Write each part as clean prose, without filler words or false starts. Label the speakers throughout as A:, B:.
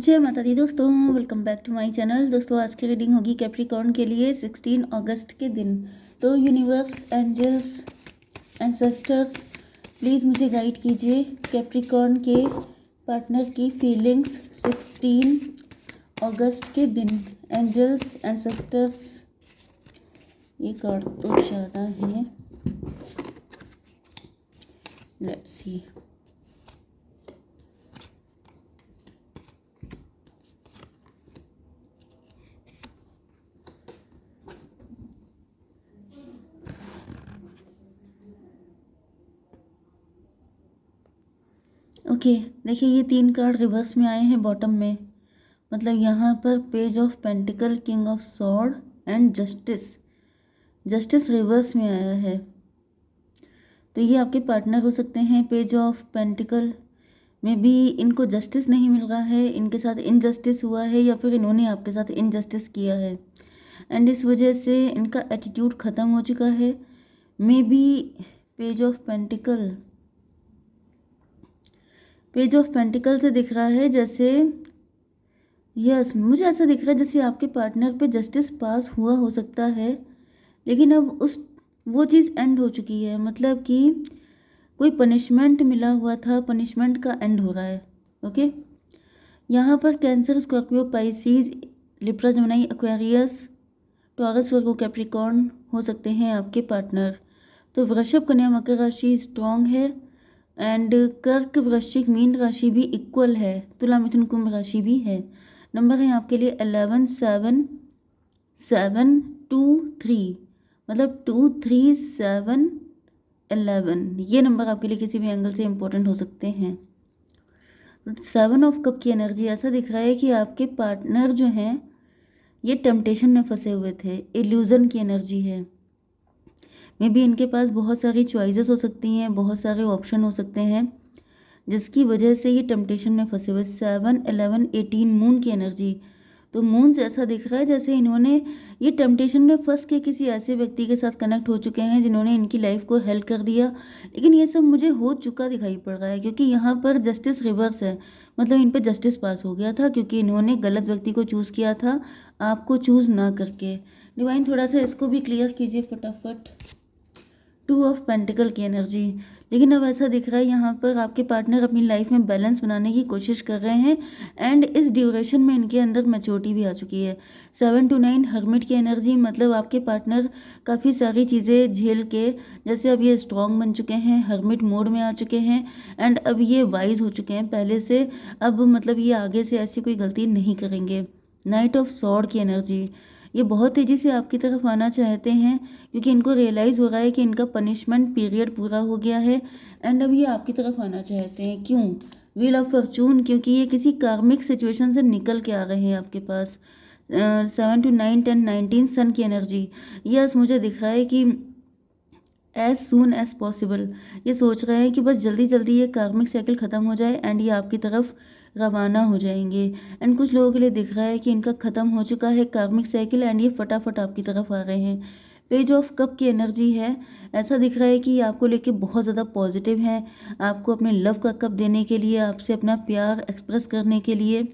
A: जय माता दी दोस्तों, welcome back to my channel. दोस्तों आज की रीडिंग होगी कैप्रिकॉर्न के लिए 16 अगस्त के दिन। तो यूनिवर्स, एंजल्स, एंसेस्टर्स, प्लीज़ मुझे गाइड कीजिए कैप्रिकॉर्न के पार्टनर की फीलिंग्स 16 अगस्त के दिन। एंजल्स, एंसेस्टर्स, ये कार्ड तो ज़्यादा है, लेट्स सी। ओके, देखिए ये 3 कार्ड रिवर्स में आए हैं बॉटम में। मतलब यहाँ पर page of pentacle, king of sword and justice. Justice reverse में आया है, तो ये आपके पार्टनर हो सकते हैं। पेज ऑफ पेंटिकल में भी इनको जस्टिस नहीं मिल रहा है, इनके साथ इनजस्टिस हुआ है या फिर इन्होंने आपके साथ इनजस्टिस किया है एंड इस वजह से इनका एटीट्यूड ख़त्म हो चुका है। May be page of pentacle, page of pentacle से दिख रहा है जैसे, यस मुझे ऐसा दिख रहा है जैसे आपके पार्टनर पे जस्टिस पास हुआ हो सकता है, लेकिन अब वो चीज़ एंड हो चुकी है। मतलब कि कोई पनिशमेंट मिला हुआ था, पनिशमेंट का एंड हो रहा है। ओके, यहाँ पर Cancer, Scorpio, Pisces, Libra, Gemini, Aquarius, Taurus, Virgo, Capricorn हो सकते हैं आपके पार्टनर। तो वृषभ, कन्या, मकर राशि स्ट्रॉन्ग है एंड कर्क, वृश्चिक, मीन राशि भी इक्वल है। तुला, मिथुन, कुंभ राशि भी है। नंबर है आपके लिए 11, 7, 7, 2, 3, मतलब 2, 3, 7, 11। ये नंबर आपके लिए किसी भी एंगल से इम्पोर्टेंट हो सकते हैं। 7 ऑफ कप की एनर्जी ऐसा दिख रहा है कि आपके पार्टनर जो हैं ये टेम्पटेशन में फंसे हुए थे, इल्यूज़न की एनर्जी है। मे बी इनके पास बहुत सारी चॉइसेस हो सकती हैं, बहुत सारे ऑप्शन हो सकते हैं, जिसकी वजह से ये टेम्पटेशन में फंसे हुए। 7, 11, 18 मून की एनर्जी। तो मून से ऐसा दिख रहा है जैसे इन्होंने ये टेम्पटेशन में फंस के किसी ऐसे व्यक्ति के साथ कनेक्ट हो चुके हैं जिन्होंने इनकी लाइफ को हेल्प कर दिया, लेकिन ये सब मुझे हो चुका दिखाई पड़ रहा है क्योंकि यहाँ पर जस्टिस रिवर्स है। मतलब इन पर जस्टिस पास हो गया था क्योंकि इन्होंने गलत व्यक्ति को चूज़ किया था, आपको चूज़ ना करके। डिवाइन थोड़ा सा इसको भी क्लियर कीजिए फटाफट। 2 ऑफ पेंटिकल की एनर्जी। लेकिन अब ऐसा दिख रहा है यहाँ पर आपके पार्टनर अपनी लाइफ में बैलेंस बनाने की कोशिश कर रहे हैं एंड इस ड्यूरेशन में इनके अंदर मैच्योरिटी भी आ चुकी है। 7 to 9 हर्मिट की एनर्जी। मतलब आपके पार्टनर काफ़ी सारी चीज़ें झेल के, जैसे अब ये स्ट्रॉन्ग बन चुके हैं, हर्मिट मोड में आ चुके हैं एंड अब ये वाइज हो चुके हैं पहले से। अब मतलब ये आगे से ऐसी कोई गलती नहीं करेंगे। नाइट ऑफ सॉर्ड की एनर्जी। ये बहुत तेज़ी से आपकी तरफ आना चाहते हैं क्योंकि इनको रियलाइज़ हो रहा है कि इनका पनिशमेंट पीरियड पूरा हो गया है एंड अब ये आपकी तरफ आना चाहते हैं। क्यों? व्हील ऑफ फॉर्चून, क्योंकि ये किसी कार्मिक सिचुएशन से निकल के आ रहे हैं आपके पास। 7 to 9, 10, 19 सन की एनर्जी। यस मुझे दिख रहा है कि एज सून एज पॉसिबल ये सोच रहे हैं कि बस जल्दी जल्दी ये कार्मिक साइकिल ख़त्म हो जाए एंड ये आपकी तरफ रवाना हो जाएंगे। एंड कुछ लोगों के लिए दिख रहा है कि इनका ख़त्म हो चुका है कार्मिक साइकिल एंड ये फटाफट आपकी तरफ आ रहे हैं। पेज ऑफ कप की एनर्जी है। ऐसा दिख रहा है कि ये आपको लेके बहुत ज़्यादा पॉजिटिव हैं, आपको अपने लव का कप देने के लिए, आपसे अपना प्यार एक्सप्रेस करने के लिए।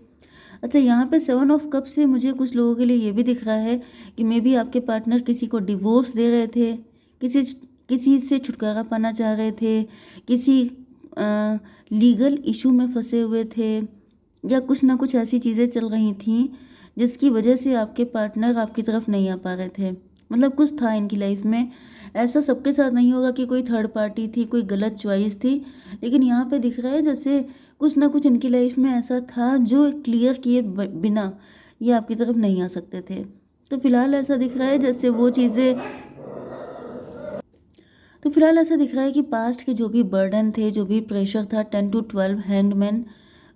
A: अच्छा, यहाँ पे 7 ऑफ कप से मुझे कुछ लोगों के लिए ये भी दिख रहा है कि मे बी आपके पार्टनर किसी को डिवोर्स दे रहे थे, किसी किसी से छुटकारा पाना चाह रहे थे, किसी लीगल इशू में फंसे हुए थे या कुछ ना कुछ ऐसी चीज़ें चल रही थी जिसकी वजह से आपके पार्टनर आपकी तरफ नहीं आ पा रहे थे। मतलब कुछ था इनकी लाइफ में। ऐसा सबके साथ नहीं होगा कि कोई थर्ड पार्टी थी, कोई गलत चॉइस थी, लेकिन यहाँ पे दिख रहा है जैसे कुछ ना कुछ इनकी लाइफ में ऐसा था जो क्लियर किए बिना ये आपकी तरफ नहीं आ सकते थे। तो फिलहाल ऐसा दिख रहा है जैसे वो चीज़ें, तो फिलहाल ऐसा दिख रहा है कि पास्ट के जो भी बर्डन थे, जो भी प्रेशर था, 10 to 12 हैंडमैन,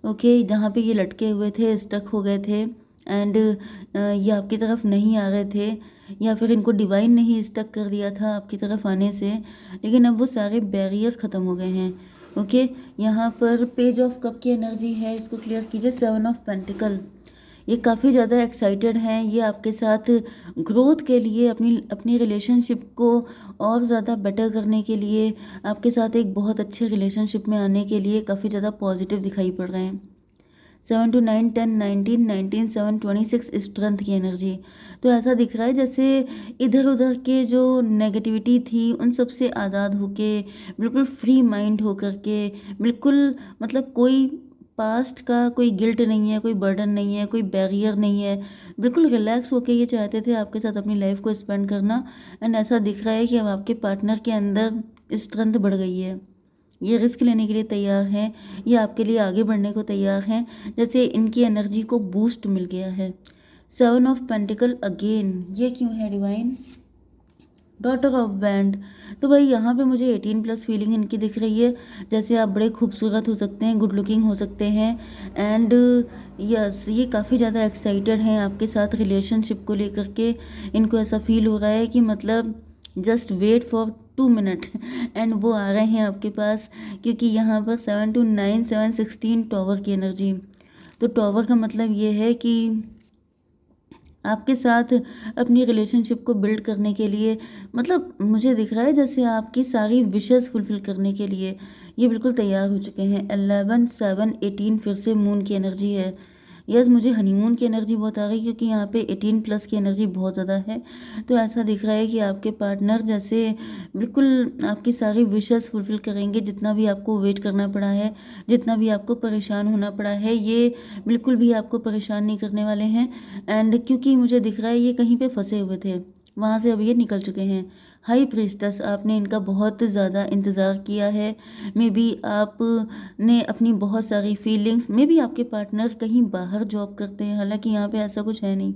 A: ओके, जहाँ पे ये लटके हुए थे, स्टक हो गए थे एंड ये आपकी तरफ नहीं आ रहे थे या फिर इनको डिवाइन ने ही स्टक कर दिया था आपकी तरफ आने से, लेकिन अब वो सारे बैरियर ख़त्म हो गए हैं। ओके, यहाँ पर पेज ऑफ कप की एनर्जी है, इसको क्लियर कीजिए। 7 ऑफ पेंटिकल। ये काफ़ी ज़्यादा एक्साइटेड हैं, ये आपके साथ ग्रोथ के लिए, अपनी अपनी रिलेशनशिप को और ज़्यादा बेटर करने के लिए, आपके साथ एक बहुत अच्छे रिलेशनशिप में आने के लिए काफ़ी ज़्यादा पॉजिटिव दिखाई पड़ रहे हैं। 7 to 9 10 19 19 7 26 स्ट्रेंथ की एनर्जी। तो ऐसा दिख रहा है जैसे इधर उधर के जो नेगेटिविटी थी उन सब से आज़ाद होके, बिल्कुल फ्री माइंड होकर के, बिल्कुल मतलब कोई पास्ट का कोई गिल्ट नहीं है, कोई बर्डन नहीं है, कोई बैरियर नहीं है, बिल्कुल रिलैक्स होके ये चाहते थे आपके साथ अपनी लाइफ को स्पेंड करना। एंड ऐसा दिख रहा है कि अब आपके पार्टनर के अंदर स्ट्रेंथ बढ़ गई है, ये रिस्क लेने के लिए तैयार हैं, ये आपके लिए आगे बढ़ने को तैयार हैं, जैसे इनकी एनर्जी को बूस्ट मिल गया है। 7 ऑफ पेंटिकल अगेन, ये क्यों है डिवाइन? Daughter of band. तो भाई यहाँ पे मुझे 18+ फीलिंग इनकी दिख रही है, जैसे आप बड़े खूबसूरत हो सकते हैं, गुड लुकिंग हो सकते हैं, एंड यस ये काफ़ी ज़्यादा एक्साइटेड हैं आपके साथ रिलेशनशिप को लेकर के। इनको ऐसा फील हो रहा है कि मतलब just wait for 2 minute and वो आ रहे हैं आपके पास, क्योंकि यहाँ पर 7 to 9 7 16 टॉवर की एनर्जी। तो टॉवर का मतलब ये है कि आपके साथ अपनी रिलेशनशिप को बिल्ड करने के लिए, मतलब मुझे दिख रहा है जैसे आपकी सारी विशेस फुलफिल करने के लिए ये बिल्कुल तैयार हो चुके हैं। 11 7 18 फिर से मून की एनर्जी है। यस मुझे हनीमून की एनर्जी बहुत आ गई, क्योंकि यहाँ पे 18+ की एनर्जी बहुत ज़्यादा है। तो ऐसा दिख रहा है कि आपके पार्टनर जैसे बिल्कुल आपकी सारी विशेस फुलफिल करेंगे, जितना भी आपको वेट करना पड़ा है, जितना भी आपको परेशान होना पड़ा है, ये बिल्कुल भी आपको परेशान नहीं करने वाले हैं। एंड क्योंकि मुझे दिख रहा है ये कहीं पे फंसे हुए थे, वहाँ से अब ये निकल चुके हैं। हाई प्रीस्टस, आपने इनका बहुत ज़्यादा इंतज़ार किया है। मे बी आपने अपनी बहुत सारी फीलिंग्स, मे बी आपके पार्टनर कहीं बाहर जॉब करते हैं, हालांकि यहाँ पे ऐसा कुछ है नहीं,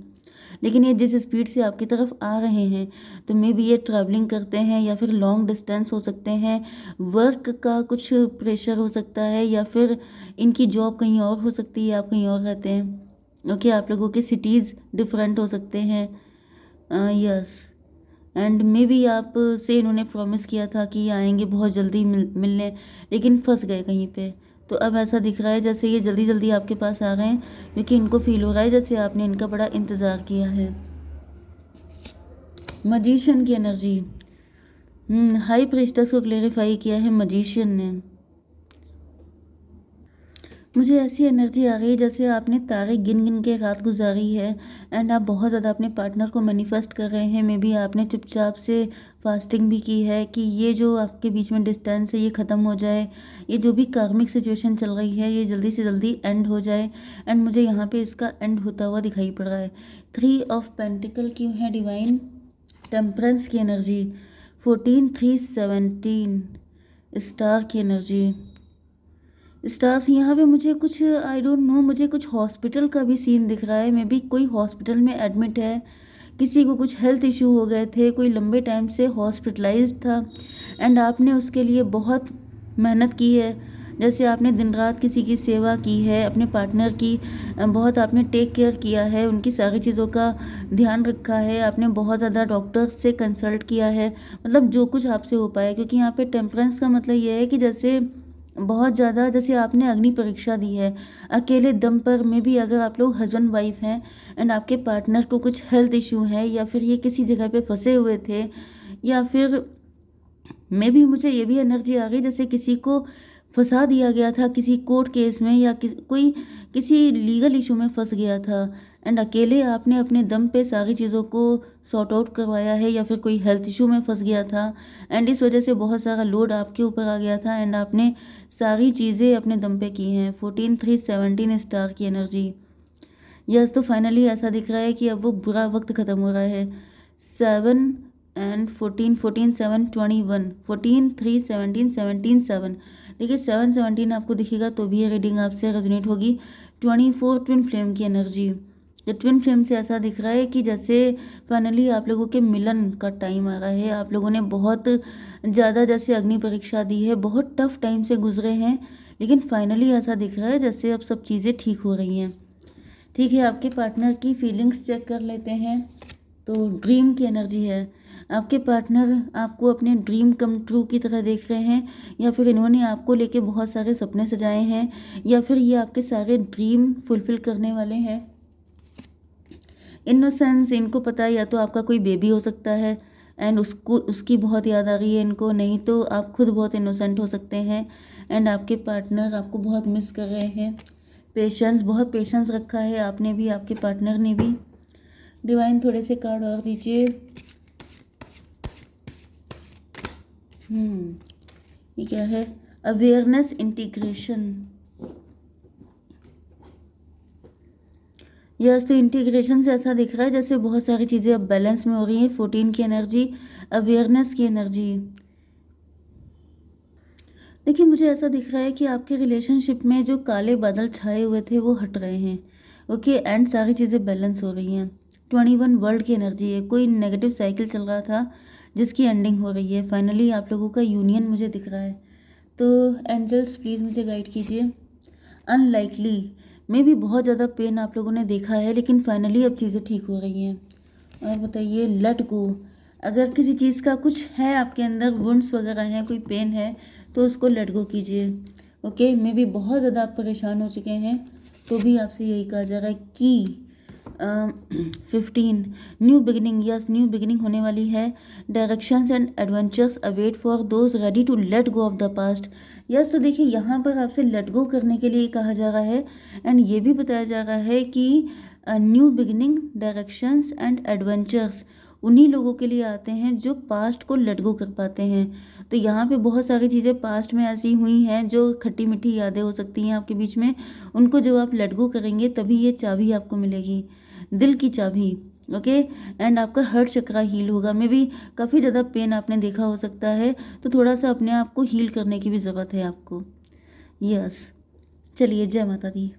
A: लेकिन ये जिस स्पीड से आपकी तरफ आ रहे हैं, तो मे बी ये ट्रैवलिंग करते हैं, या फिर लॉन्ग डिस्टेंस हो सकते हैं, वर्क का कुछ प्रेशर हो सकता है, या फिर इनकी जॉब कहीं और हो सकती है, आप कहीं और रहते हैं। ओके आप लोगों के सिटीज़ डिफरेंट हो सकते हैं। यस एंड मे बी आप से इन्होंने प्रॉमिस किया था कि ये आएंगे बहुत जल्दी मिलने, लेकिन फंस गए कहीं पे। तो अब ऐसा दिख रहा है जैसे ये जल्दी जल्दी आपके पास आ रहे हैं, क्योंकि इनको फील हो रहा है जैसे आपने इनका बड़ा इंतज़ार किया है। मजीशियन की एनर्जी, हाई प्रीस्टस को क्लेरिफाई किया है मजीशियन ने। मुझे ऐसी एनर्जी आ रही है जैसे आपने तारे गिन गिन के रात गुजारी है, एंड आप बहुत ज़्यादा अपने पार्टनर को मैनिफेस्ट कर रहे हैं। मे बी आपने चुपचाप से फास्टिंग भी की है कि ये जो आपके बीच में डिस्टेंस है ये ख़त्म हो जाए, ये जो भी कार्मिक सिचुएशन चल रही है ये जल्दी से जल्दी एंड हो जाए। एंड मुझे यहाँ पे इसका एंड होता हुआ दिखाई पड़ रहा है। 3 ऑफ पेंटिकल क्यों है डिवाइन? टेम्परेंस की एनर्जी। 14 3 17 स्टार की एनर्जी। स्टार्स यहाँ पे मुझे कुछ आई डोंट नो, मुझे कुछ हॉस्पिटल का भी सीन दिख रहा है। मे बी कोई हॉस्पिटल में एडमिट है, किसी को कुछ हेल्थ इशू हो गए थे, कोई लंबे टाइम से हॉस्पिटलाइज्ड था, एंड आपने उसके लिए बहुत मेहनत की है। जैसे आपने दिन रात किसी की सेवा की है, अपने पार्टनर की बहुत आपने टेक केयर किया है, उनकी सारी चीज़ों का ध्यान रखा है, आपने बहुत ज़्यादा डॉक्टर्स से कंसल्ट किया है, मतलब जो कुछ आपसे हो पाया। क्योंकि यहाँ पे टेम्परेंस का मतलब ये है कि जैसे बहुत ज़्यादा जैसे आपने अग्नि परीक्षा दी है अकेले दम पर। में भी अगर आप लोग हस्बैंड वाइफ हैं एंड आपके पार्टनर को कुछ हेल्थ इशू है, या फिर ये किसी जगह पे फंसे हुए थे, या फिर में भी मुझे ये भी एनर्जी आ गई जैसे किसी को फंसा दिया गया था किसी कोर्ट केस में, या कोई किसी लीगल इशू में फंस गया था, एंड अकेले आपने अपने दम पे सारी चीज़ों को सॉर्ट आउट करवाया है, या फिर कोई हेल्थ इशू में फंस गया था एंड इस वजह से बहुत सारा लोड आपके ऊपर आ गया था, एंड आपने सारी चीज़ें अपने दम पे की हैं। 14 3 17 स्टार की एनर्जी। यस तो फाइनली ऐसा दिख रहा है कि अब वो बुरा वक्त ख़त्म हो रहा है। 7 एंड 14 14 7 21 14 3 17 17 7। देखिए 7 17 आपको दिखेगा तो भी ये रीडिंग आपसे रेजोनेट होगी। 24 ट्विन फ्लेम की एनर्जी। जो ट्विन फ्लेम से ऐसा दिख रहा है कि जैसे फाइनली आप लोगों के मिलन का टाइम आ रहा है। आप लोगों ने बहुत ज़्यादा जैसे अग्नि परीक्षा दी है, बहुत टफ टाइम से गुजरे हैं, लेकिन फाइनली ऐसा दिख रहा है जैसे अब सब चीज़ें ठीक हो रही हैं। ठीक है आपके पार्टनर की फीलिंग्स चेक कर लेते हैं। तो ड्रीम की एनर्जी है। आपके पार्टनर आपको अपने ड्रीम कम ट्रू की तरह देख रहे हैं, या फिर इन्होंने आपको लेके बहुत सारे सपने सजाए हैं, या फिर ये आपके सारे ड्रीम फुलफिल करने वाले हैं। इनोसेंस, इनको पता है या तो आपका कोई बेबी हो सकता है एंड उसको उसकी बहुत याद आ रही है इनको, नहीं तो आप खुद बहुत इनोसेंट हो सकते हैं एंड आपके पार्टनर आपको बहुत मिस कर रहे हैं। पेशेंस, बहुत पेशेंस रखा है आपने भी, आपके पार्टनर ने भी। डिवाइन थोड़े से कार्ड और दीजिए। ये क्या है? Awareness, integration. यस, तो इंटीग्रेशन से ऐसा दिख रहा है जैसे बहुत सारी चीज़ें अब बैलेंस में हो रही हैं। 14 की एनर्जी, अवेयरनेस की एनर्जी। देखिए, मुझे ऐसा दिख रहा है कि आपके रिलेशनशिप में जो काले बादल छाए हुए थे वो हट रहे हैं। ओके, एंड सारी चीज़ें बैलेंस हो रही हैं। 21 वर्ल्ड की एनर्जी है। कोई नेगेटिव साइकिल चल रहा था जिसकी एंडिंग हो रही है। फाइनली आप लोगों का यूनियन मुझे दिख रहा है। तो एंजल्स प्लीज़ मुझे गाइड कीजिए। अनलाइकली में भी बहुत ज़्यादा पेन आप लोगों ने देखा है, लेकिन फाइनली अब चीज़ें ठीक हो रही हैं। और बताइए, लेट गो। अगर किसी चीज़ का कुछ है आपके अंदर, वुंड्स वगैरह हैं, कोई पेन है, तो उसको लेट गो कीजिए। ओके, मे भी बहुत ज़्यादा आप परेशान हो चुके हैं, तो भी आपसे यही कहा जा रहा है कि 15 new beginning. Yes, new beginning होने वाली है। Directions and adventures await for those ready to let go of the past. Yes, तो देखिए यहाँ पर आपसे लेट गो करने के लिए कहा जा रहा है, एंड ये भी बताया जा रहा है कि new beginning, directions and adventures उन्हीं लोगों के लिए आते हैं जो पास्ट को लेट गो कर पाते हैं। तो यहाँ पे बहुत सारी चीज़ें पास्ट में ऐसी हुई हैं जो खट्टी मीठी यादें हो सकती हैं आपके बीच में, उनको जब आप लेट गो करेंगे तभी ये चाबी आपको मिलेगी, दिल की चाबी। ओके, एंड आपका हर्ट चक्रा हील होगा। मे भी काफ़ी ज़्यादा पेन आपने देखा हो सकता है, तो थोड़ा सा अपने आप को हील करने की भी ज़रूरत है आपको। यस, चलिए, जय माता दी।